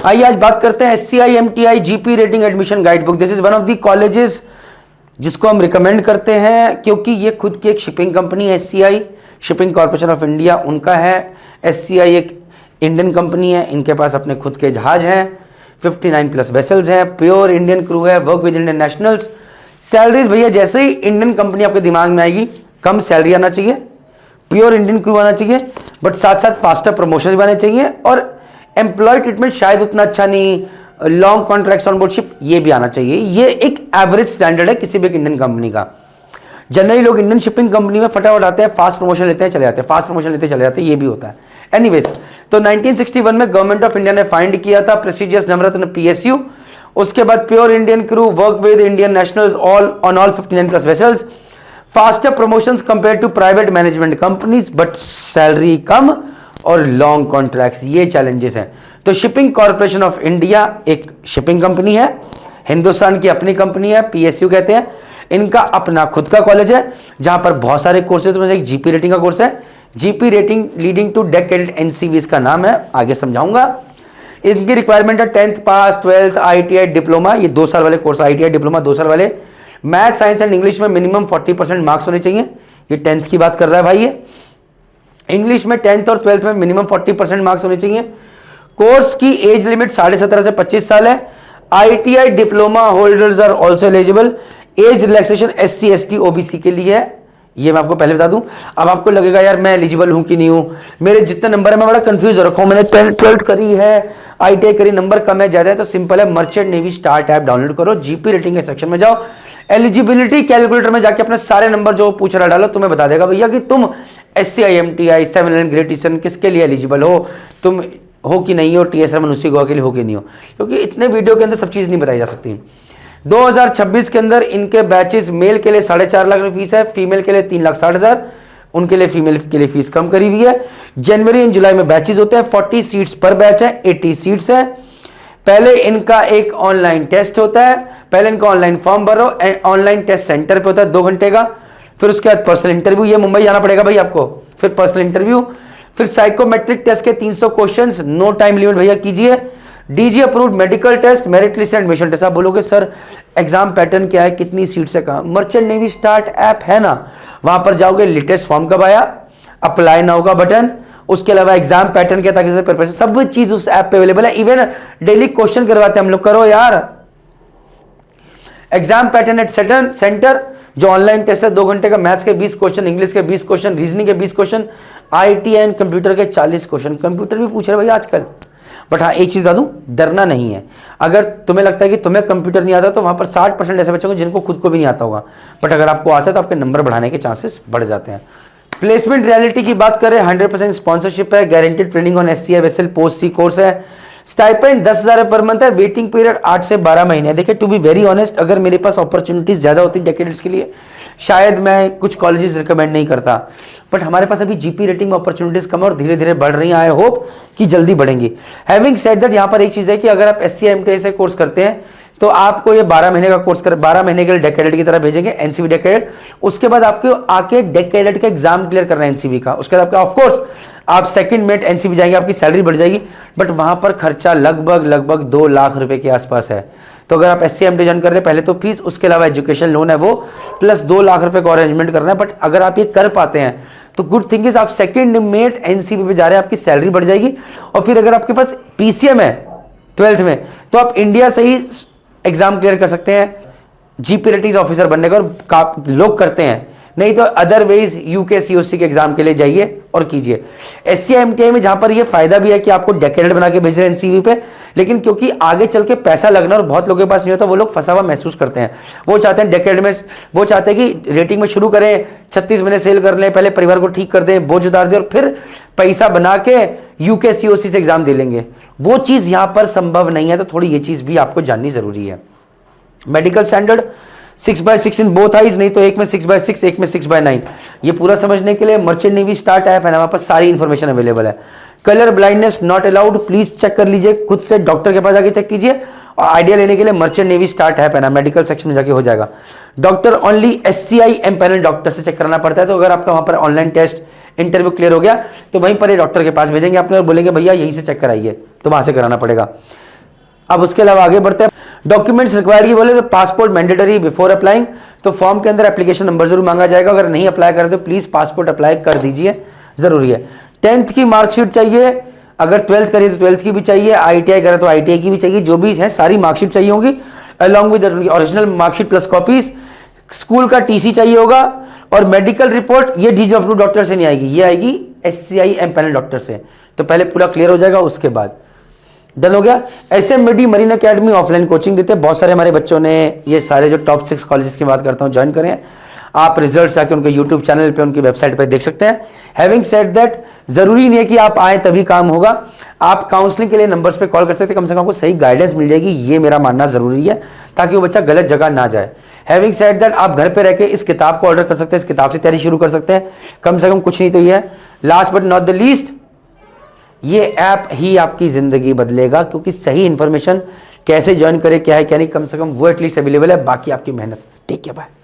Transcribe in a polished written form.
आइए आज बात करते हैं SCI GP rating admission guide book. This is one of the colleges जिसको हम रिकमेंड करते हैं क्योंकि ये खुद की एक शिपिंग कंपनी है। SCI shipping corporation of India उनका है। SCI एक इंडियन कंपनी है, इनके पास अपने खुद के जहाज हैं, 59 प्लस वेसल्स हैं, प्योर इंडियन क्रू है, work with Indian nationals. Salaries भैया जैसे ही इंडियन कंपनी आपके दिमाग में आएगी कम सैलरी आना चाहिए, प्योर इंडियन क्रू आना चाहिए, बट साथ साथ फास्टर प्रमोशन भी आने चाहिए और एम्प्लॉय ट्रीटमेंट शायद उतना अच्छा नहीं, long contracts on board ship ये भी आना चाहिए। ये एक एवरेज स्टैंडर्ड है किसी भी एक इंडियन कंपनी का। जनरली लोग इंडियन शिपिंग कंपनी में फटाफट आते हैं, फास्ट प्रमोशन लेते हैं चले जाते हैं, फास्ट प्रमोशन लेते चले जाते हैं, ये भी होता है। एनीवेज, तो 1961 में गवर्नमेंट ऑफ इंडिया ने फाइंड किया था प्रेस्टिजियस नवरत्न PSU। उसके बाद pure Indian crew, work with Indian nationals all on all 59 plus vessels, faster promotions compare to private management companies, but salary कम और लॉन्ग कॉन्ट्रैक्ट्स, ये चैलेंजेस हैं। तो शिपिंग कॉर्पोरेशन ऑफ इंडिया एक शिपिंग कंपनी है, हिंदुस्तान की अपनी कंपनी है, PSU कहते हैं। इनका अपना खुद का कॉलेज है जहां पर बहुत सारे कोर्सेज, एक जीपी रेटिंग का कोर्स है, GP rating leading to deck credit NCV इसका नाम है, आगे समझाऊंगा। इनकी रिक्वायरमेंट है 10th पास, 12th, ITI डिप्लोमा, ये 2 साल वाले कोर्स, ITI डिप्लोमा 2 साल वाले। मैथ साइंस एंड इंग्लिश में मिनिमम 40% मार्क्स होने चाहिए, ये 10th की बात कर रहा है भाई। ये इंग्लिश में 10th और 12th में मिनिमम 40% मार्क्स होने चाहिए। कोर्स की एज लिमिट 17.5 से 25 साल है। ITI diploma holders are also eligible. Age relaxation SC ST OBC के लिए है, ये मैं आपको पहले बता दूं। अब आपको लगेगा यार मैं एलिजिबल हूं कि नहीं हूं, मेरे जितने नंबर है मैं बड़ा कंफ्यूज हो रखा हूं, मैंने 12th करी है, ITI करी, नंबर कम है ज्यादा है, तो सिंपल है, merchant navy start app download करो, जीपी रेटिंग के सेक्शन में जाओ, एलिजिबिलिटी कैलकुलेटर में जाके अपने सारे नंबर जो पूछ रहा डालो, तुम्हें बता देगा भैया कि तुम SCI MTI 7 ग्रेड टीचर किसके लिए एलिजिबल हो, तुम हो कि नहीं हो, TSR मनुष्य गोवा के लिए हो कि नहीं हो, क्योंकि इतने वीडियो के अंदर सब चीज नहीं बताई जा सकती। 2026 के अंदर इनके बैचेस मेल के लिए 4.5 लाख फीस है, फीमेल के लिए 3,60,000, उनके लिए फीमेल के लिए फीस कम करी हुई है। जनवरी एंड जुलाई में बैचेस होते हैं, 40 सीट्स पर बैच है, 80 सीट्स है। पहले इनका एक ऑनलाइन टेस्ट होता है, पहले इनका ऑनलाइन फॉर्म भरो, ऑनलाइन टेस्ट सेंटर पे होता है 2 घंटे का, फिर उसके बाद पर्सनल इंटरव्यू, ये मुंबई जाना पड़ेगा भाई आपको, फिर पर्सनल इंटरव्यू, फिर साइकोमेट्रिक टेस्ट के 300 क्वेश्चंस, नो टाइम लिमिट भैया कीजिए। DG approved medical test, merit list admission test. आप बोलोगे सर एग्जाम पैटर्न क्या है, कितनी सीट से कहा, मर्चेंट नेवी स्टार्ट ऐप है ना, वहां पर जाओगे, लेटेस्ट फॉर्म कब आया, अप्लाई नाउ का बटन, उसके अलावा एग्जाम पैटर्न क्या था, कैसे प्रिपरेशन, सब चीज उस ऐप पे अवेलेबल है। इवन डेली क्वेश्चन करवाते हैं हम लोग, करो यार। एग्जाम पैटर्न एट सेंटर जो ऑनलाइन टेस्ट है 2 घंटे का, मैथ्स के 20 क्वेश्चन, इंग्लिश के 20 क्वेश्चन, रीजनिंग के 20 क्वेश्चन, IT एंड कंप्यूटर के 40 क्वेश्चन, कंप्यूटर भी पूछ रहे भाई आजकल। बट हाँ एक चीज बता दूं, डरना नहीं है। अगर तुम्हें लगता है कि तुम्हें कंप्यूटर नहीं आता तो वहां पर 60% ऐसे बच्चे होंगे जिनको खुद को भी नहीं आता होगा, बट अगर आपको आता है तो आपके नंबर बढ़ाने के चांसेस बढ़ जाते हैं। प्लेसमेंट रियलिटी की बात करें, 100% स्पॉन्सरशिप है, guaranteed training on SCI vessel post C course है, स्टाइपेंड 10,000 पर मंथ है, वेटिंग पीरियड 8 से 12 महीने। देखिए टू बी वेरी ऑनेस्ट, अगर मेरे पास अपॉर्चुनिटीज ज्यादा होती डेकेडेट्स के लिए शायद मैं कुछ कॉलेजेस रिकमेंड नहीं करता, बट हमारे पास अभी जीपी रेटिंग में अपॉर्चुनिटीज कम है और धीरे धीरे बढ़ रही हैं, आई होप कि जल्दी बढ़ेंगी। हैविंग सेड दैट, यहाँ पर एक चीज है कि अगर आप SCI MTI से कोर्स करते हैं तो आपको ये 12 महीने का कोर्स 12 महीने के लिए डेक कैडेट की तरह भेजेंगे, NCV डेक कैडेट। उसके बाद आपको आके डेक कैडेट का एग्जाम क्लियर करना है NCV का, उसके बाद आपका ऑफकोर्स आप सेकंड मेट NCV जाएंगे, आपकी सैलरी बढ़ जाएगी, बट वहां पर खर्चा लगभग 2 लाख रुपए के आसपास है। तो अगर आप SCI MTI ज्वाइन कर रहे हैं, पहले तो फीस, उसके अलावा एजुकेशन लोन है वो, प्लस 2 लाख रुपए का अरेंजमेंट करना है। बट अगर आप ये कर पाते हैं तो गुड थिंग इज आप सेकंड मेट NCV पे जा रहे हैं, आपकी सैलरी बढ़ जाएगी। और फिर अगर आपके पास PCM है 12th में तो आप इंडिया से ही एग्जाम क्लियर कर सकते हैं जीपी रेटिंग ऑफिसर बनने का, और लोग करते हैं, नहीं तो अदरवाइज UK COC के एग्जाम के लिए जाइए और कीजिए। SCI MTI में जहां पर ये फायदा भी है कि आपको डेकेडेट बना के भेज रहे हैं NCV पे, लेकिन क्योंकि आगे चल के पैसा लगना और बहुत लोगों के पास नहीं होता, वो लोग फंसा हुआ महसूस करते हैं। वो चाहते हैं डेकेडेट में, वो चाहते हैं कि रेटिंग में शुरू करें, 36 महीने सेल कर लें, पहले परिवार को ठीक कर दें, बोझ उतार दें और फिर पैसा बना के UK COC से एग्जाम दे लेंगे। वो चीज यहां पर संभव नहीं है, तो थोड़ी ये चीज भी आपको जाननी जरूरी है। Medical standard 6/6 in both eyes, नहीं तो एक में 6/6 एक में 6/9। ये पूरा समझने के लिए मर्चेंट नेवी स्टार्ट ऐप है ना, वहां पर सारी इंफॉर्मेशन अवेलेबल है। Colour blindness not allowed, please check कर लीजिए खुद से, डॉक्टर के पास जाके चेक कीजिए। और आइडिया लेने के लिए मर्चेंट नेवी स्टार्ट ऐप है ना, मेडिकल सेक्शन में जाके हो जाएगा। Doctor only SCI empanel doctor से चेक कराना पड़ता है, तो अगर आपका वहां पर ऑनलाइन टेस्ट इंटरव्यू क्लियर हो गया तो वहीं पर ये डॉक्टर के पास भेजेंगे आपने और बोलेंगे भैया यहीं से चेक कराइए, तो वहां से कराना पड़ेगा। अब उसके अलावा आगे बढ़ते हैं। डॉक्यूमेंट्स रिक्वायर्ड की बोले तो पासपोर्ट मैंडेटरी बिफोर अप्लाइंग, तो फॉर्म के अंदर एप्लीकेशन नंबर जरूर मांगा जाएगा। अगर नहीं अप्लाई करें तो प्लीज पासपोर्ट अप्लाई कर दीजिए, जरूरी है। 10th की मार्कशीट चाहिए, अगर 12th करिए तो 12th की भी चाहिए, ITI करे तो ITI की भी चाहिए, जो भी है सारी मार्कशीट चाहिए होगी, along with original marksheet plus copies. School का TC चाहिए होगा, और मेडिकल रिपोर्ट ये डीजी अप्रूव डॉक्टर से नहीं आएगी, ये आएगी SCI एम्पैनल डॉक्टर से। तो पहले पूरा क्लियर हो जाएगा, उसके बाद डन हो गया। SMBD marine academy offline coaching देते हैं, बहुत सारे हमारे बच्चों ने ये सारे जो टॉप 6 कॉलेजेस की बात करता हूँ ज्वाइन करें। आप रिजल्ट्स आके उनके यूट्यूब चैनल पे, उनकी वेबसाइट पे देख सकते हैं। हैविंग सेड दैट, जरूरी नहीं है कि आप आए तभी काम होगा, आप काउंसलिंग के लिए नंबर्स पे कॉल कर सकते हैं, कम से कम आपको सही गाइडेंस मिल जाएगी, ये मेरा मानना जरूरी है, ताकि वो बच्चा गलत जगह ना जाए। हैविंग सेड दैट, आप घर पे रह के इस किताब को ऑर्डर कर सकते हैं, इस किताब से तैयारी शुरू कर सकते हैं, कम से कम कुछ नहीं तो ये है। Last but not the least, ये ऐप ही आपकी जिंदगी बदलेगा, क्योंकि सही इंफॉर्मेशन कैसे ज्वाइन करें, क्या है क्या नहीं, कम से कम वो एटलीस्ट अवेलेबल है, बाकी आपकी मेहनत। Take care, bye.